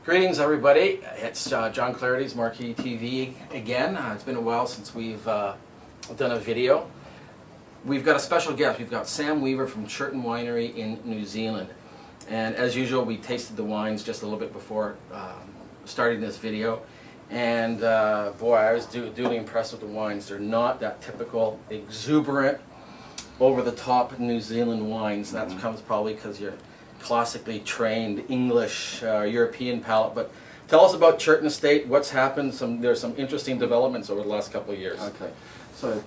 Greetings, everybody. It's John Clerides, Marquis TV again. It's been a while since we've done a video. We've got a special guest. We've got Sam Weaver from Churton Winery in New Zealand. And as usual, we tasted the wines just a little bit before starting this video. And boy, I was duly impressed with the wines. They're not that typical, exuberant, over-the-top New Zealand wines. That comes probably because you're classically trained English, European palate. But tell us about Churton Estate. What's happened? There's some interesting developments over the last couple of years. Okay, so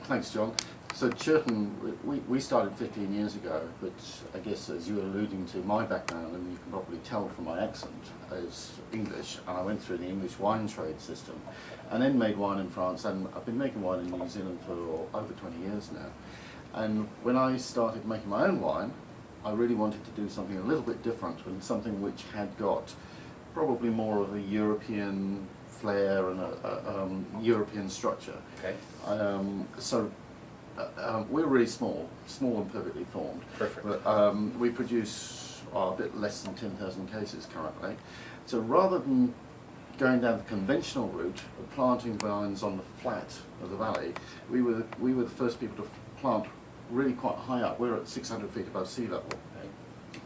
thanks, John. So Churton, we started 15 years ago, but I guess as you were alluding to, my background, and you can probably tell from my accent, is English, and I went through the English wine trade system, and then made wine in France, and I've been making wine in New Zealand for over 20 years now. And when I started making my own wine, I really wanted to do something a little bit different, and something which had got probably more of a European flair and a European structure. Okay. We're really small and perfectly formed. Perfect. But we produce a bit less than 10,000 cases currently. So rather than going down the conventional route of planting vines on the flat of the valley, we were the first people to plant really quite high up. We're at 600 feet above sea level,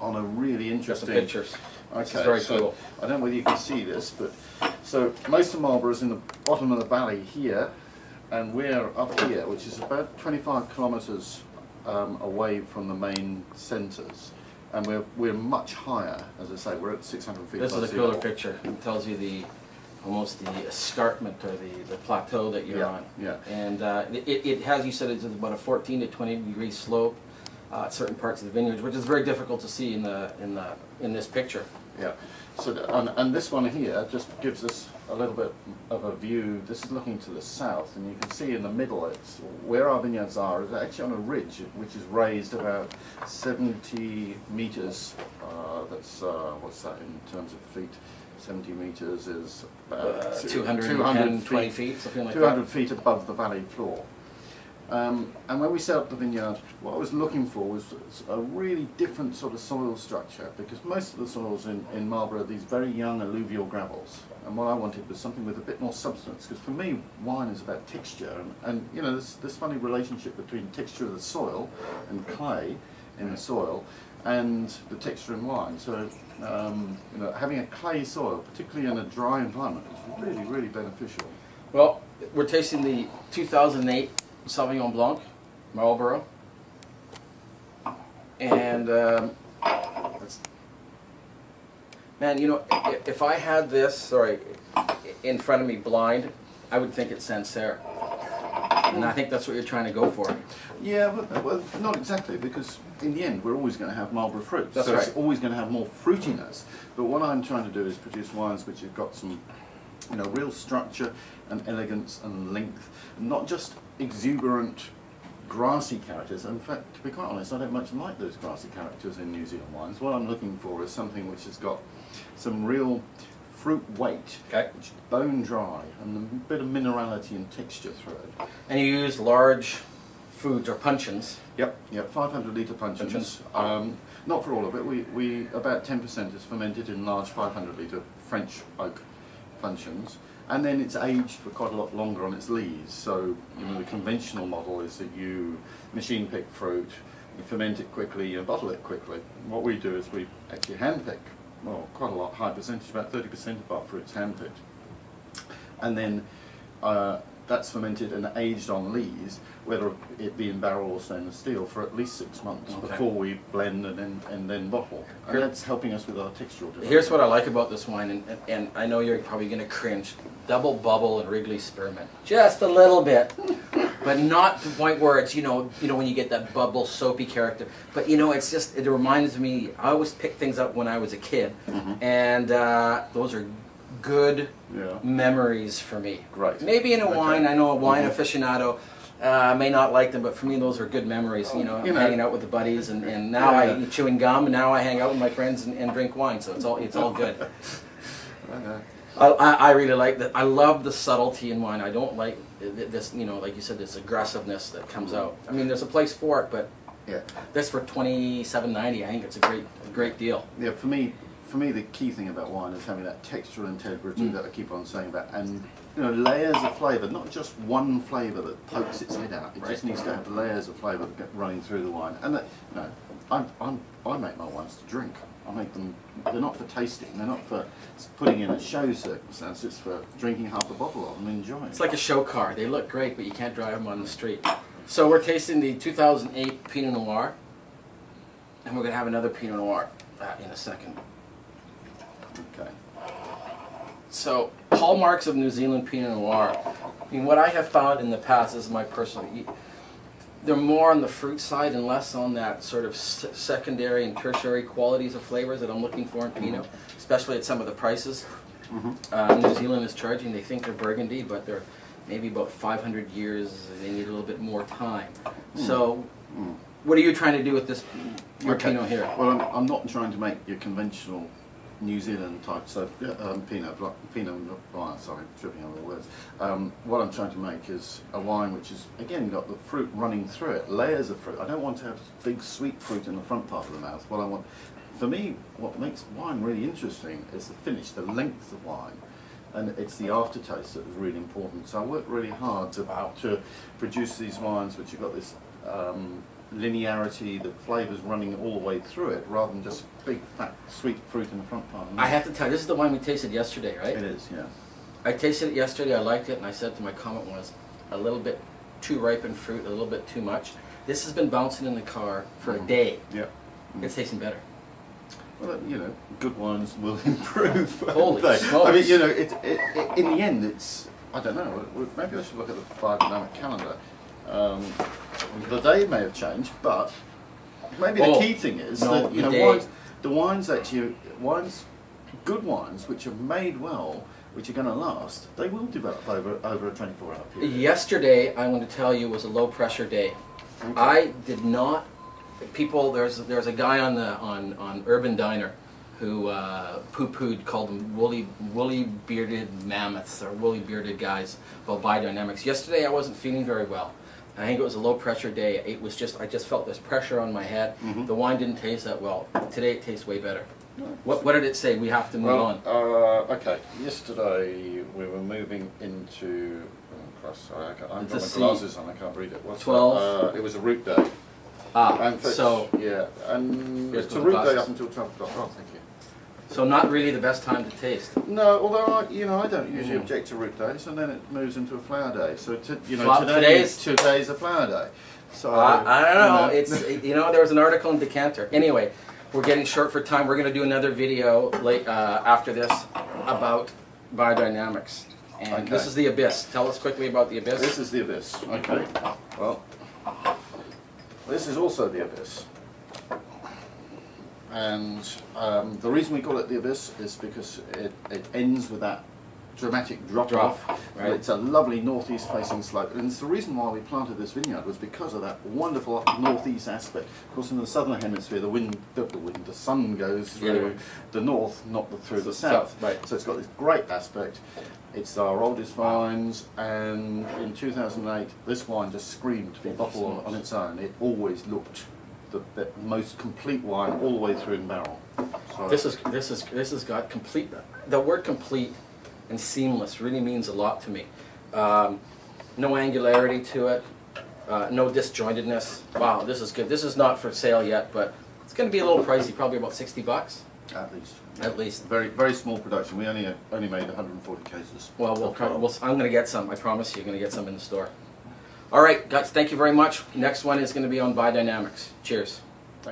on a really interesting... Got some pictures. Okay, this is very cool. I don't know whether you can see this, but so most of Marlborough is in the bottom of the valley here, and we're up here, which is about 25 kilometres away from the main centres, and we're much higher. As I say, we're at 600 feet. This is a cooler picture. It tells you almost the escarpment or the plateau that you're on. Yeah. And it has, you said, it's about a 14 to 20 degree slope at certain parts of the vineyards, which is very difficult to see in this picture. Yeah. So and this one here just gives us a little bit of a view. This is looking to the south, and you can see in the middle, it's where our vineyards are. Is actually on a ridge which is raised about 70 meters. That's what's that in terms of feet? 70 meters is about 220 feet, something like 200 that. feet above the valley floor. And when we set up the vineyard, what I was looking for was a really different sort of soil structure, because most of the soils in Marlborough are these very young alluvial gravels. And what I wanted was something with a bit more substance, because for me, wine is about texture. And you know, this funny relationship between texture of the soil and clay in the soil and the texture in wine. So, you know, having a clay soil, particularly in a dry environment, is really, really beneficial. Well, we're tasting the 2008 Sauvignon Blanc, Marlborough, and man, you know, if I had this, in front of me blind, I would think it's Sancerre, and I think that's what you're trying to go for. Yeah, but well, not exactly, because in the end we're always going to have Marlborough fruit. That's so right. It's always going to have more fruitiness. But what I'm trying to do is produce wines which have got some, you know, real structure and elegance and length, not just exuberant grassy characters. In fact, to be quite honest, I don't much like those grassy characters in New Zealand wines. What I'm looking for is something which has got some real fruit weight, which is bone dry, and a bit of minerality and texture through it. And you use large foods or puncheons. Yep, 500 litre puncheons. Not for all of it. We about 10% is fermented in large 500 litre French oak puncheons, and then it's aged for quite a lot longer on its lees. So, you know, the conventional model is that you machine pick fruit, you ferment it quickly, you bottle it quickly. What we do is we actually hand pick, well, quite a lot, high percentage, about 30% of our fruit's hand picked, and then that's fermented and aged on lees, whether it be in barrel or stainless steel, for at least 6 months before we blend and then bottle. And that's helping us with our textural development. Here's what I like about this wine, and I know you're probably going to cringe. Double bubble and Wrigley spearmint, just a little bit, but not to the point where it's you know when you get that bubble soapy character. But you know, it's just, it reminds me. I always pick things up when I was a kid, and those are good memories for me. Right. Maybe in a wine, I know a wine aficionado may not like them, but for me those are good memories. You know, hanging out with the buddies, and now I eat chewing gum, and now I hang out with my friends and drink wine. So it's all good. I really like that. I love the subtlety in wine. I don't like this, you know, like you said, this aggressiveness that comes out. I mean, there's a place for it, but this for $27.90, I think it's a great deal. Yeah, for me, for me, the key thing about wine is having that textural integrity that I keep on saying about, and layers of flavour, not just one flavour that pokes its head out. It just needs to have layers of flavour that get running through the wine. And I make my wines to drink. I make them. They're not for tasting. They're not for putting in a show circumstance. It's for drinking half a bottle of them and enjoying. It's like a show car. They look great, but you can't drive them on the street. So we're tasting the 2008 Pinot Noir, and we're going to have another Pinot Noir in a second. Okay. So, hallmarks of New Zealand Pinot Noir. I mean, what I have found in the past, this is my personal, they're more on the fruit side and less on that sort of secondary and tertiary qualities of flavors that I'm looking for in Pinot, especially at some of the prices New Zealand is charging. They think they're Burgundy, but they're maybe about 500 years. They need a little bit more time. So, what are you trying to do with this your Pinot here? Well, I'm not trying to make your conventional New Zealand type, so Pinot Noir, sorry, tripping over the words. What I'm trying to make is a wine which has, again, got the fruit running through it, layers of fruit. I don't want to have big sweet fruit in the front part of the mouth. What I want, for me, what makes wine really interesting is the finish, the length of wine. And it's the aftertaste that is really important. So I work really hard to produce these wines which have got this linearity, the flavours running all the way through it, rather than just big, fat, sweet fruit in the front part. I have to tell you, this is the wine we tasted yesterday, right? It is, yeah. I tasted it yesterday, I liked it, and I said to my comment was, a little bit too ripe in fruit, a little bit too much. This has been bouncing in the car for a day. Yeah. It's tasting better. Well, good wines will improve. Holy smokes. I mean, in the end, it's, I don't know, maybe I should look at the biodynamic calendar. The day may have changed, but maybe the key thing is that good wines which are made well, which are going to last, they will develop over a 24-hour period. Yesterday, I want to tell you, was a low pressure day. Okay. I did not. There's a guy on Urban Diner who poo-pooed, called them woolly bearded mammoths or woolly bearded guys about biodynamics. Yesterday, I wasn't feeling very well. I think it was a low pressure day. It was I just felt this pressure on my head. The wine didn't taste that well. Today it tastes way better. What did it say? We have to move on. Okay. Yesterday we were moving into. Oh, Christ, sorry, I've got my glasses on. I can't read it. What's 12. It was a root day. And it's a root day up until 12 o'clock. Oh, thank you. So not really the best time to taste. No, although I don't usually object to root days, and then it moves into a flower day. So today's a flower day. So I don't know. It's there was an article in Decanter. Anyway, we're getting short for time. We're going to do another video after this about biodynamics. And this is the Abyss. Tell us quickly about the Abyss. This is the Abyss. Okay. Well, this is also the Abyss. And the reason we call it the Abyss is because it ends with that dramatic drop off. Right. It's a lovely northeast facing slope, and it's the reason why we planted this vineyard was because of that wonderful northeast aspect. Of course, in the southern hemisphere, the sun goes through the north, not through the south. Right. So it's got this great aspect. It's our oldest vines, and in 2008, this wine just screamed to be bottled on its own. It always looked the most complete wine all the way through in barrel. So This has got complete. The word complete and seamless really means a lot to me. No angularity to it, no disjointedness. Wow, this is good. This is not for sale yet, but it's going to be a little pricey, probably about $60. At least. At least. Very, very small production. We only made 140 cases. Well, I'm going to get some. I promise you, I'm going to get some in the store. All right, guys, thank you very much. Next one is going to be on biodynamics. Cheers.